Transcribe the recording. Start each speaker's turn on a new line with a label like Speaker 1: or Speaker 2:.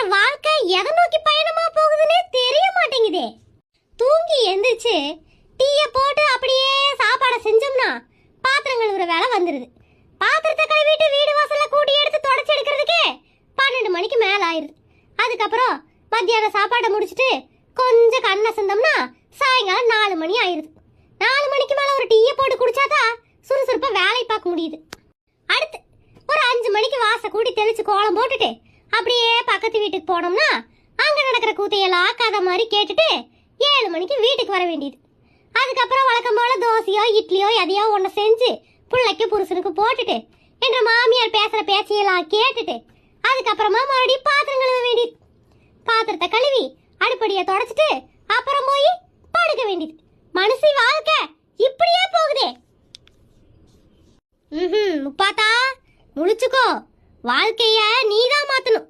Speaker 1: என் வாழ்க்கை எதை நோக்கி பயணமா போகுதுன்னே தெரிய மாட்டேங்குதே. தூங்கி எந்திரிச்சு டீயை போட்டு அப்படியே சாப்பாடை செஞ்சோம்னா பாத்திரம் கழுவுற வேலை வந்துடுது. பாத்திரத்தை கழுவிட்டு வீடு வாசல்ல கூட்டி எடுத்து தொடச்சி எடுக்கிறதுக்கே 12 மணிக்கு மேல ஆயிருது. அதுக்கப்புறம் மத்தியான சாப்பாடை முடிச்சுட்டு கொஞ்சம் கண்ணை செஞ்சோம்னா சாயங்காலம் 4 மணி ஆயிருது. 4 மணிக்கு மேல ஒரு டீயை போட்டு குடிச்சாதான் சுறுசுறுப்பா வேலை பார்க்க முடியுது. அடுத்து ஒரு 5 மணிக்கு வாச கூட்டி தெளிச்சு கோலம் போட்டுட்டு அப்படியே பக்கத்து வீட்டுக்கு போனோம்னா அங்க நடக்கிற கூத்தையெல்லாம் கதை மாதிரி கேட்டுட்டு 7 மணிக்கு வீட்டுக்கு வர வேண்டியது. அதுக்கப்புறம் வழக்கம் போல தோசையோ இட்லியோ எதையோ ஒன்று செஞ்சு பிள்ளைக்கு புருஷனுக்கு போட்டுட்டு என்ற மாமியார் பேசுற பேச்சையெல்லாம் கேட்டுட்டு அதுக்கப்புறமா மறுபடியும் பாத்திரம் கழுவ வேண்டியது. பாத்திரத்தை கழுவி அடுப்படியை தொடச்சிட்டு அப்புறம் போய் படுக்க வேண்டியது. மனுஷி வாழ்க்கை இப்படியே போகுதே. முப்பாத்தா முழிச்சுக்கோ, வாழ்க்கைய நீதான் மாத்தணும்.